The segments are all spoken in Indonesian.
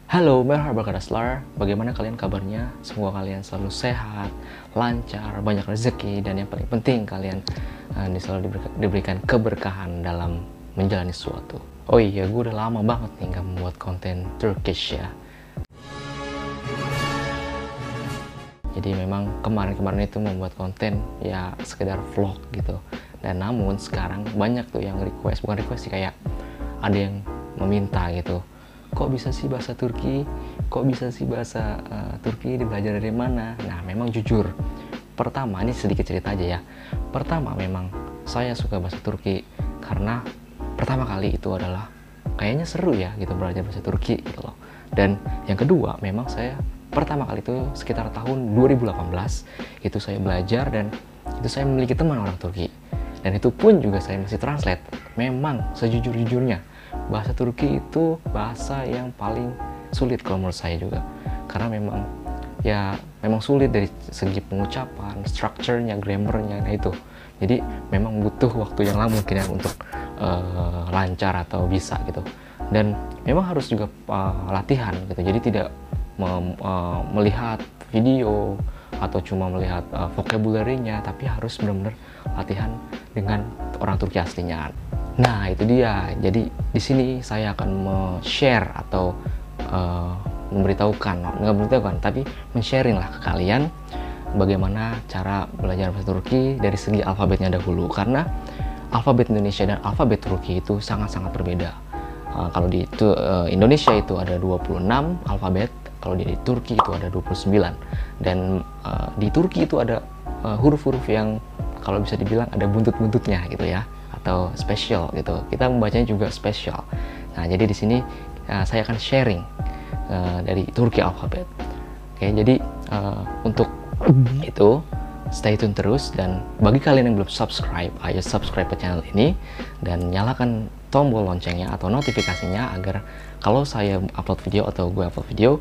Halo, merhaba Kadaslar. Bagaimana kalian kabarnya? Semoga kalian selalu sehat, lancar, banyak rezeki, dan yang paling penting kalian selalu diberikan keberkahan dalam menjalani sesuatu. Oh iya, gue udah lama banget nih gak membuat konten Turkish ya. Jadi memang kemarin-kemarin itu membuat konten ya sekedar vlog gitu. Dan namun sekarang banyak tuh yang request, bukan request sih, kayak ada yang meminta gitu. Kok bisa sih bahasa Turki? Kok bisa sih bahasa Turki belajar dari mana? Nah, memang jujur, pertama, ini sedikit cerita aja ya. Pertama, memang saya suka bahasa Turki karena pertama kali itu adalah kayaknya seru ya gitu belajar bahasa Turki gitu loh. Dan yang kedua, memang saya pertama kali itu sekitar tahun 2018 itu saya belajar, dan itu saya memiliki teman orang Turki. Dan itu pun juga saya masih translate. Memang sejujur-jujurnya bahasa Turki itu bahasa yang paling sulit kalau menurut saya juga, karena memang sulit dari segi pengucapan, strukturnya, grammarnya. Nah itu, jadi memang butuh waktu yang lama mungkin ya untuk lancar atau bisa gitu. Dan memang harus juga latihan gitu, jadi tidak melihat video atau cuma melihat vocabulary-nya, tapi harus benar-benar latihan dengan orang Turki aslinya. Nah, itu dia. Jadi di sini saya akan share atau nggak memberitahukan, tapi men-sharing lah ke kalian bagaimana cara belajar bahasa Turki dari segi alfabetnya dahulu, karena alfabet Indonesia dan alfabet Turki itu sangat-sangat berbeda. Kalau di Indonesia itu ada 26 alfabet, kalau di Turki itu ada 29. Dan di Turki itu ada huruf-huruf yang kalau bisa dibilang ada buntut-buntutnya gitu ya, atau spesial gitu. Kita membacanya juga spesial. Nah, jadi di sini saya akan sharing dari Turki alfabet. Oke, jadi untuk itu stay tune terus, dan bagi kalian yang belum subscribe, ayo subscribe ke channel ini dan nyalakan tombol loncengnya atau notifikasinya agar kalau saya upload video atau gue upload video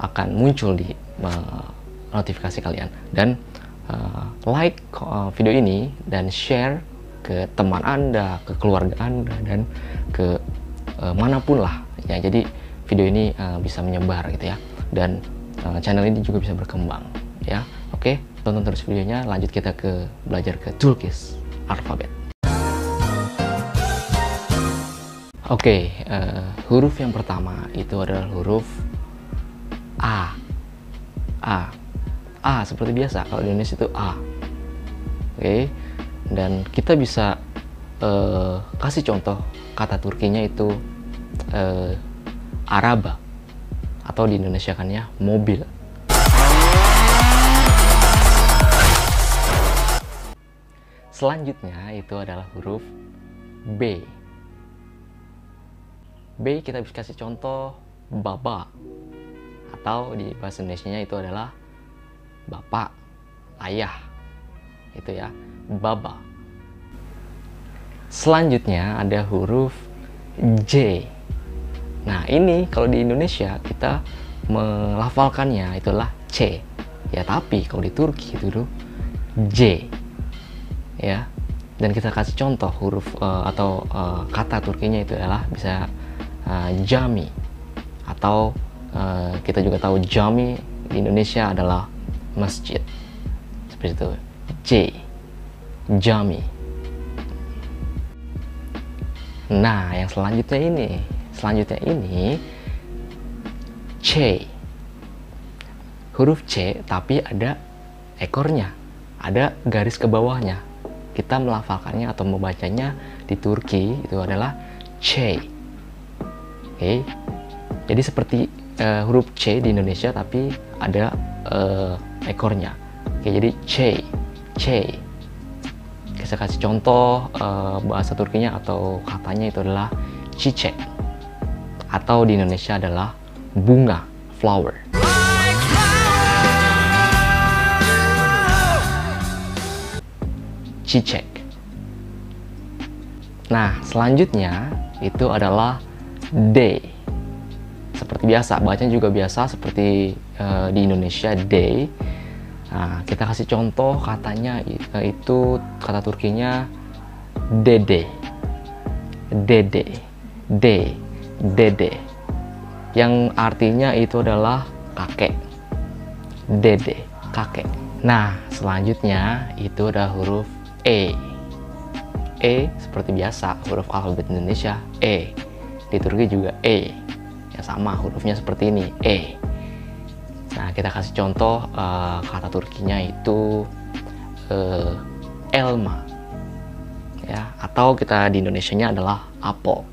akan muncul di notifikasi kalian. Dan like video ini dan share ke teman Anda, ke keluarga Anda, dan ke manapun lah ya. Jadi video ini bisa menyebar gitu ya, dan channel ini juga bisa berkembang ya. Oke, tonton terus videonya. Lanjut kita ke belajar ke Turkish alfabet. Oke, huruf yang pertama itu adalah huruf A. A seperti biasa, kalau di Indonesia itu A. Oke, dan kita bisa kasih contoh kata Turkinya itu araba, atau di Indonesia kan ya mobil. Selanjutnya itu adalah huruf B. B kita bisa kasih contoh baba, atau di bahasa Indonesianya itu adalah bapak, ayah, itu ya, baba. Selanjutnya ada huruf J. Nah, ini kalau di Indonesia kita melafalkannya itulah C ya, tapi kalau di Turki itu J ya. Dan kita kasih contoh huruf atau kata Turkinya itu adalah bisa jami, atau kita juga tahu jami di Indonesia adalah masjid, seperti itu. J, jami. Nah, yang selanjutnya ini C. Huruf C tapi ada ekornya, ada garis ke bawahnya. Kita melafalkannya atau membacanya di Turki itu adalah C. Oke. Jadi seperti huruf C di Indonesia tapi ada ekornya. Oke, jadi C. Saya kasih contoh bahasa Turkinya atau katanya itu adalah çiçek, atau di Indonesia adalah bunga, flower. Çiçek. Nah, selanjutnya itu adalah D. Seperti biasa, bacanya juga biasa seperti di Indonesia, D. Nah, kita kasih contoh katanya itu kata Turkinya dede. Dede. D. Dede. yang artinya itu adalah kakek. Dede, kakek. Nah, selanjutnya itu ada huruf E. E seperti biasa, huruf alfabet Indonesia E. Di Turki juga E. Ya sama, hurufnya seperti ini, E. Nah, kita kasih contoh kata Turkinya itu elma. Ya, atau kita di Indonesianya adalah apel.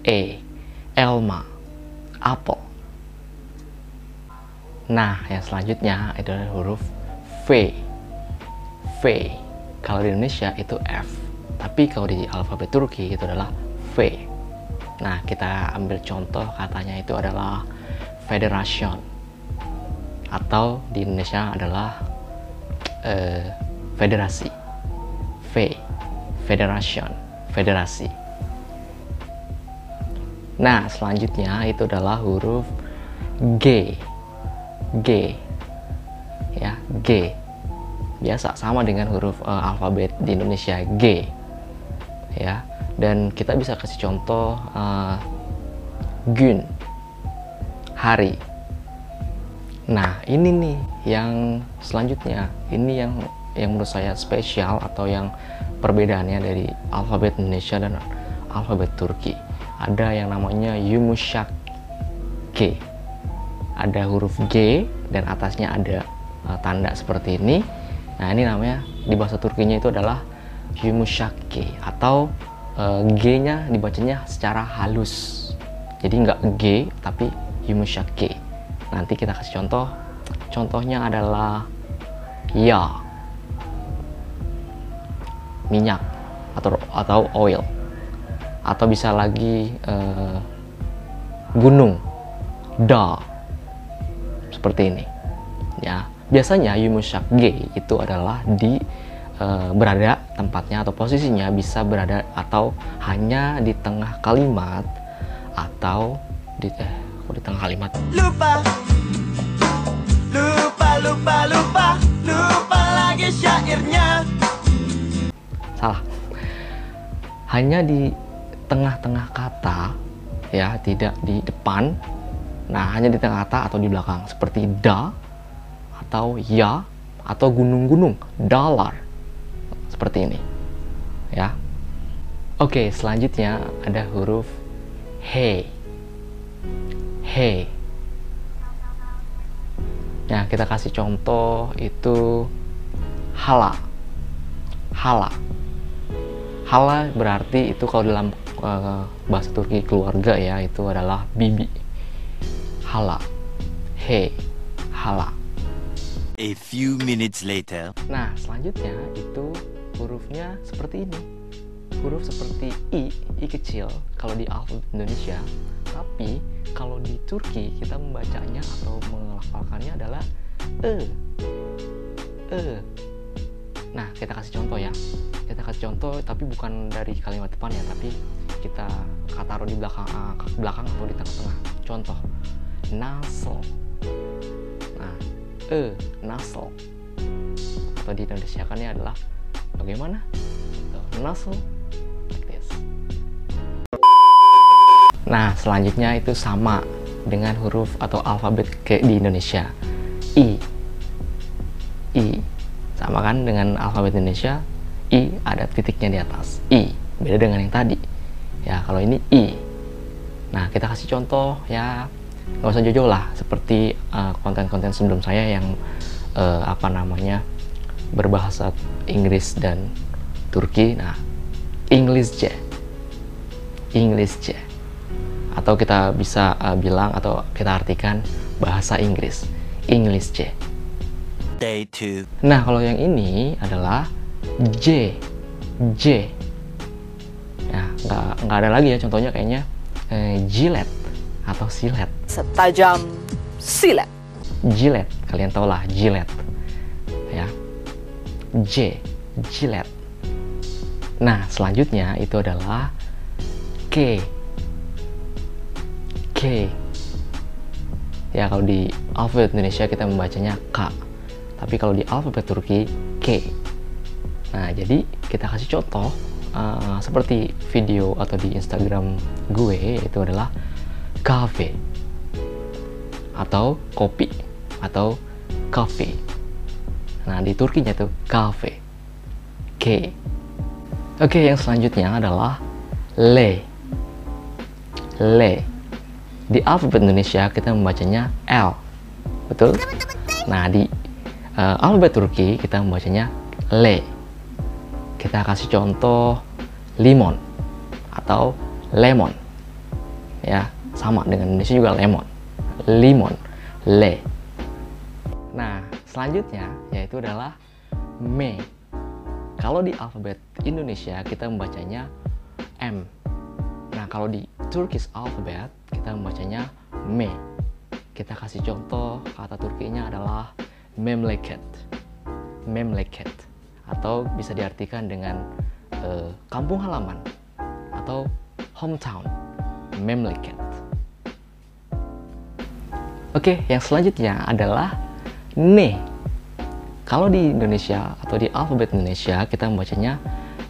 E, elma, apel. Nah, yang selanjutnya itu adalah huruf V. V. Kalau di Indonesia itu F. Tapi kalau di alfabet Turki itu adalah V. Nah, kita ambil contoh katanya itu adalah federation. Atau di Indonesia adalah federasi. V. Federation. Federasi. Nah, selanjutnya itu adalah huruf G. G. Ya, G. Biasa sama dengan huruf alfabet di Indonesia G. Ya, dan kita bisa kasih contoh gün, hari. Nah, ini nih yang selanjutnya. Ini yang menurut saya spesial atau yang perbedaannya dari alfabet Indonesia dan alfabet Turki. Ada yang namanya yumuşak G. Ada huruf G dan atasnya ada tanda seperti ini. Nah, ini namanya di bahasa Turkinya itu adalah yumuşak G, atau G-nya dibacanya secara halus. Jadi nggak G tapi yumuşak G. Nanti kita kasih contoh. Contohnya adalah ya, minyak atau oil, atau bisa lagi gunung, da, seperti ini. Ya, biasanya yumuşak G itu adalah di berada tempatnya atau posisinya bisa berada atau hanya di tengah kalimat atau di tengah kalimat. Lupa, lupa, lupa, lupa, lupa lagi syairnya. Salah. Hanya di tengah-tengah kata, ya, tidak di depan. Nah, hanya di tengah kata atau di belakang, seperti da atau ya atau gunung-gunung, dalar. Seperti ini. Ya. Oke, selanjutnya ada huruf he. He. Nah, kita kasih contoh itu hala. Hala. Hala berarti itu kalau dalam bahasa Turki keluarga ya, itu adalah bibi. Hala. He. Hala. A few minutes later. Nah, selanjutnya itu hurufnya seperti ini. Huruf seperti I kecil kalau di alfabet Indonesia. Tapi kalau di Turki kita membacanya atau menghafalkannya adalah E. Nah, kita kasih contoh ya. Kita kasih contoh tapi bukan dari kalimat depan ya, tapi kita taruh di belakang atau di tengah-tengah. Contoh, nasl. Nah, nasl. Atau di Indonesia kan ini adalah bagaimana? Nasl. Like this. Nah, selanjutnya itu sama dengan huruf atau alfabet kayak di Indonesia. I. Sama kan dengan alfabet Indonesia, I ada titiknya di atas. I. Beda dengan yang tadi. Ya, kalau ini I. Nah, kita kasih contoh ya, nggak usah jauh-jauh lah, seperti konten-konten sebelum saya yang berbahasa Inggris dan Turki. Nah, İngilizce. Atau kita bisa bilang atau kita artikan bahasa Inggris, İngilizce. Day 2. Nah, kalau yang ini adalah J. Ya, nggak ada lagi ya contohnya, kayaknya jilet atau silet. Setajam silet. Jilet, kalian tau lah, jilet. Ya, J, jilet. Nah, selanjutnya itu adalah K. Ya, kalau di alfabet Indonesia kita membacanya K. Tapi kalau di alfabet Turki, K. Nah, jadi kita kasih contoh seperti video atau di Instagram gue, itu adalah kafe. atau kopi atau coffee. Nah, di Turkinya tuh cafe. K. Oke, yang selanjutnya adalah le. Le. Di alfabet Indonesia kita membacanya L. Betul? Nah, di alfabet Turki kita membacanya le. Kita kasih contoh limon atau lemon. Ya, sama dengan Indonesia juga lemon. Limon, le. Nah, selanjutnya yaitu adalah me. Kalau di alfabet Indonesia kita membacanya M. Nah, kalau di Turkish alphabet kita membacanya me. Kita kasih contoh, kata Turkinya adalah memleket. Memleket. Atau bisa diartikan dengan kampung halaman atau hometown. Memleket. Oke, yang selanjutnya adalah ne. Kalau di Indonesia atau di alfabet Indonesia kita membacanya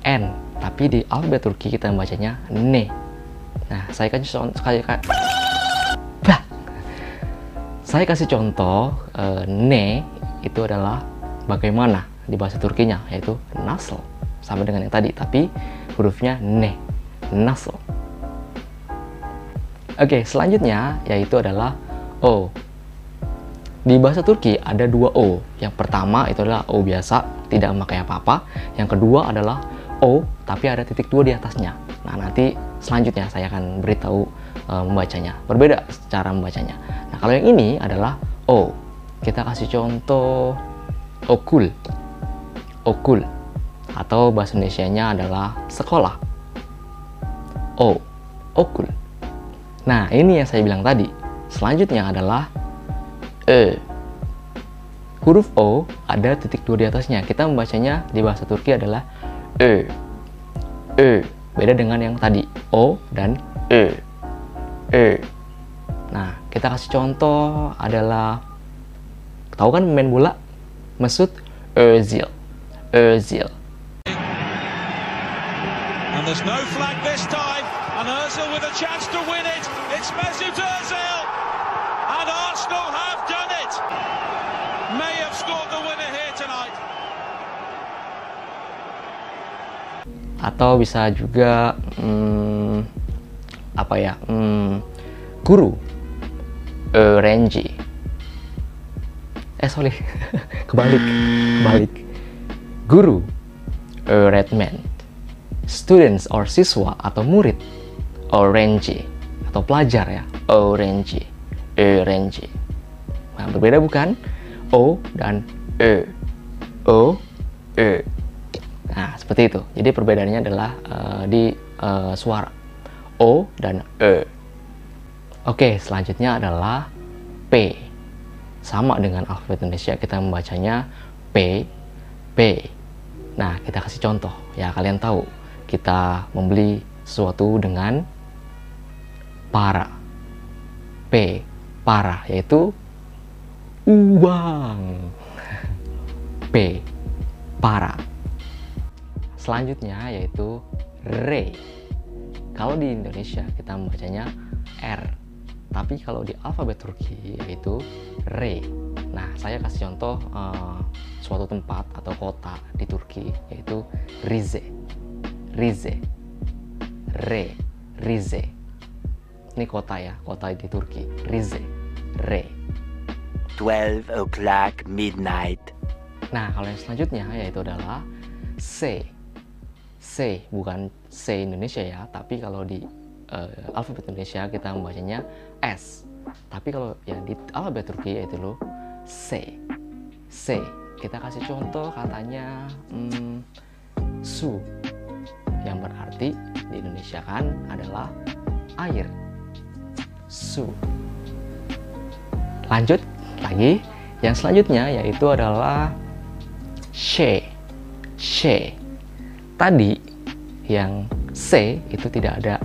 N, tapi di alfabet Turki kita membacanya ne. Nah, saya kasih contoh ne itu adalah bagaimana di bahasa Turkinya, yaitu nasl, sama dengan yang tadi, tapi hurufnya ne, nasl. Oke, selanjutnya yaitu adalah O. Di bahasa Turki ada dua O. Yang pertama itu adalah O biasa, tidak memakai apa-apa. Yang kedua adalah O, tapi ada titik dua di atasnya. Nah, nanti selanjutnya saya akan beritahu membacanya. Berbeda cara membacanya. Nah, kalau yang ini adalah O. Kita kasih contoh okul. Okul. Atau bahasa Indonesianya adalah sekolah. O. Okul. Nah, ini yang saya bilang tadi. Selanjutnya adalah E. Huruf O ada titik dua di atasnya. Kita membacanya di bahasa Turki adalah E. E. Beda dengan yang tadi, O dan E. E. Nah, kita kasih contoh adalah, tahu kan pemain bola? Mesut Özil. Özil. And there's no flag this time, and Özil with a chance to win it. It's Mesut Özil, and Arsenal have done it. May have scored the winner here tonight. Atau bisa juga guru, Renji. Sorry, kebalik. Guru, Redman. Students or siswa atau murid, Renji. Atau pelajar ya, Renji. Renji. Nah, berbeda bukan? O dan E. O, E. Nah, seperti itu. Jadi perbedaannya adalah di suara O dan E. Oke, selanjutnya adalah P. Sama dengan alfabet Indonesia, kita membacanya P, P. Nah, kita kasih contoh. Ya, kalian tahu, kita membeli sesuatu dengan para. P, para, yaitu uang. P, para. Selanjutnya yaitu re. Kalau di Indonesia kita membacanya R, tapi kalau di alfabet Turki yaitu re. Nah, saya kasih contoh suatu tempat atau kota di Turki yaitu Rize. Rize. Re. Rize. Ini kota ya, kota di Turki. Rize. Re. 12 o'clock midnight. Nah, kalau yang selanjutnya yaitu adalah C. C, bukan C Indonesia ya, tapi kalau di alfabet Indonesia kita membacanya S. Tapi kalau yang di alfabet Turki yaitu loh C. C. Kita kasih contoh katanya su, yang berarti di Indonesia kan adalah air. Su. Lanjut lagi, yang selanjutnya yaitu adalah she. She. Tadi yang C itu tidak ada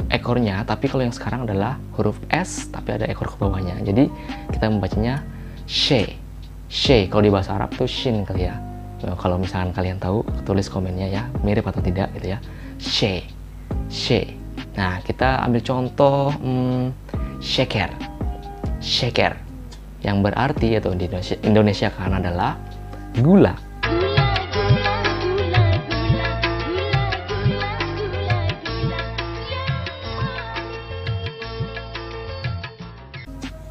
ekornya, tapi kalau yang sekarang adalah huruf S tapi ada ekor ke bawahnya. Jadi kita membacanya she. She. Kalau di bahasa Arab tuh shin kali ya. Kalau misalkan kalian tahu, tulis komennya ya, mirip atau tidak gitu ya. She. She. Nah, kita ambil contoh sheker. Sheker yang berarti atau di Indonesia kan adalah gula.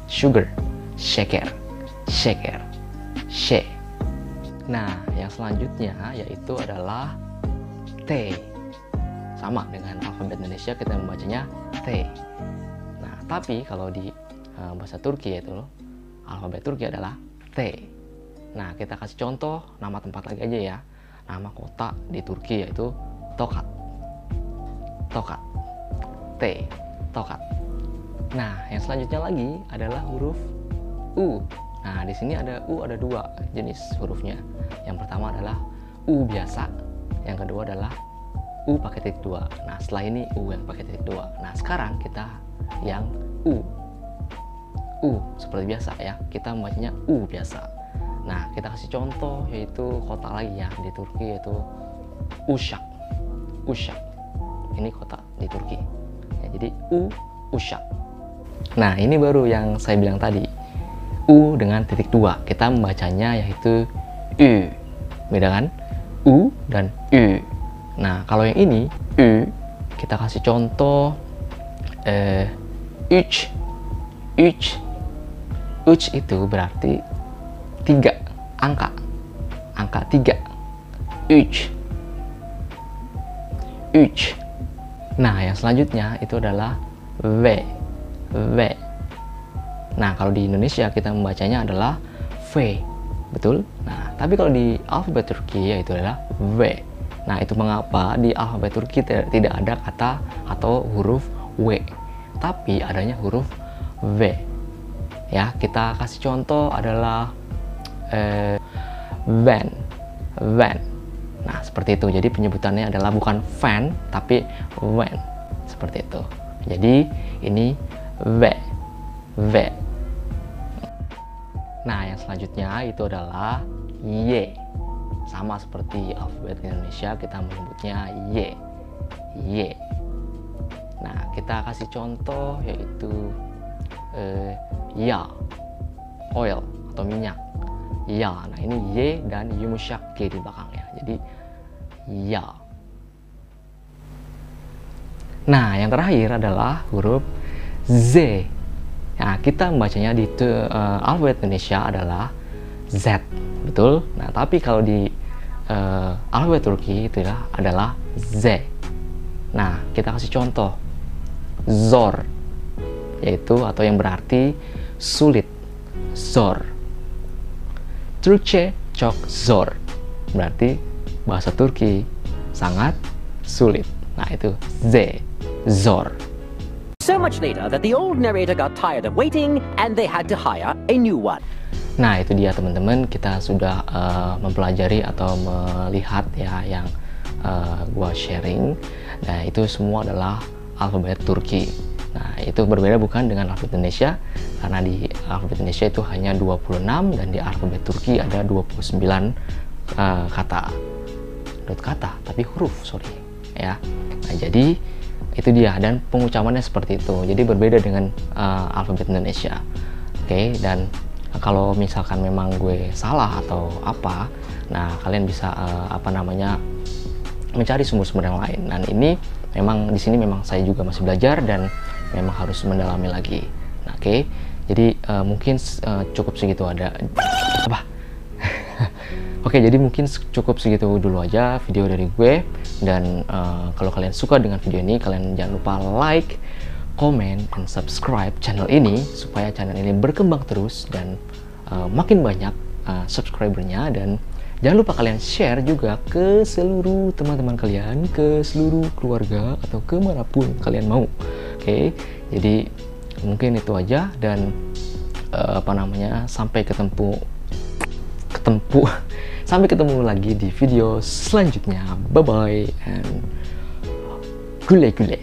Sugar, sheker, sheker, she. Nah, yang selanjutnya yaitu adalah T. Sama dengan alfabet Indonesia, kita membacanya T. Nah, tapi kalau di bahasa Turki yaitu alfabet Turki adalah T. Nah, kita kasih contoh nama tempat lagi aja ya. Nama kota di Turki yaitu Tokat. Tokat. T. Tokat. Nah, yang selanjutnya lagi adalah huruf U. Nah, di sini ada U, ada dua jenis hurufnya. Yang pertama adalah U biasa, yang kedua adalah U pakai titik dua. Nah, setelah ini U yang pakai titik dua. Nah, sekarang kita yang U. U seperti biasa ya, kita membacanya U biasa. Nah, kita kasih contoh yaitu kota lagi ya di Turki yaitu Uşak. Uşak. Ini kota di Turki. Ya, jadi U, Uşak. Nah, ini baru yang saya bilang tadi. U dengan titik dua. Kita membacanya yaitu U. Beda kan? U dan U. Nah, kalau yang ini U, kita kasih contoh üç. Üç. Üç itu berarti 3 angka. Angka 3. Üç. Üç. Nah, yang selanjutnya itu adalah V. V. Nah, kalau di Indonesia kita membacanya adalah V. Betul? Nah, tapi kalau di alfabet Turki yaitu adalah V. Nah, itu mengapa di alfabet Turki tidak ada kata atau huruf W, tapi adanya huruf V. Ya, kita kasih contoh adalah van. Van. Nah, seperti itu. Jadi penyebutannya adalah bukan van, tapi van. Seperti itu. Jadi ini V. V. Nah, yang selanjutnya itu adalah Y. Sama seperti alfabet Indonesia, kita menyebutnya Y. Y. Nah, kita kasih contoh yaitu ya, oil atau minyak. Ya, nah ini Y dan yumuşak G di belakangnya. Jadi ya. Nah, yang terakhir adalah huruf Z. Nah, kita membacanya di alfabet Indonesia adalah Z, betul? Nah, tapi kalau di alfabet Turki itu adalah Z. Nah, kita kasih contoh zor, yaitu atau yang berarti sulit, zor. Türkçe çok zor, berarti bahasa Turki sangat sulit. Nah, itu Z, zor. So much later that the old narrator got tired of waiting and they had to hire a new one. Nah, itu dia teman-teman, kita sudah mempelajari atau melihat ya yang gua sharing. Nah, itu semua adalah alfabet Turki. Nah, itu berbeda bukan dengan alfabet Indonesia, karena di alfabet Indonesia itu hanya 26 dan di alfabet Turki ada 29 kata. Tapi huruf, sorry ya. Nah, jadi itu dia, dan pengucapannya seperti itu. Jadi berbeda dengan alfabet Indonesia. Oke, dan kalau misalkan memang gue salah atau apa, nah kalian bisa mencari sumber-sumber yang lain. Dan ini memang di sini memang saya juga masih belajar dan memang harus mendalami lagi. Nah, oke. Jadi mungkin cukup segitu ada apa? Oke, jadi mungkin cukup segitu dulu aja video dari gue. Dan kalau kalian suka dengan video ini, kalian jangan lupa like, comment, dan subscribe channel ini supaya channel ini berkembang terus dan makin banyak subscribernya. Dan jangan lupa kalian share juga ke seluruh teman-teman kalian, ke seluruh keluarga atau kemanapun kalian mau. Oke, jadi mungkin itu aja, dan sampai ketemu lagi di video selanjutnya. Bye bye and gule gule.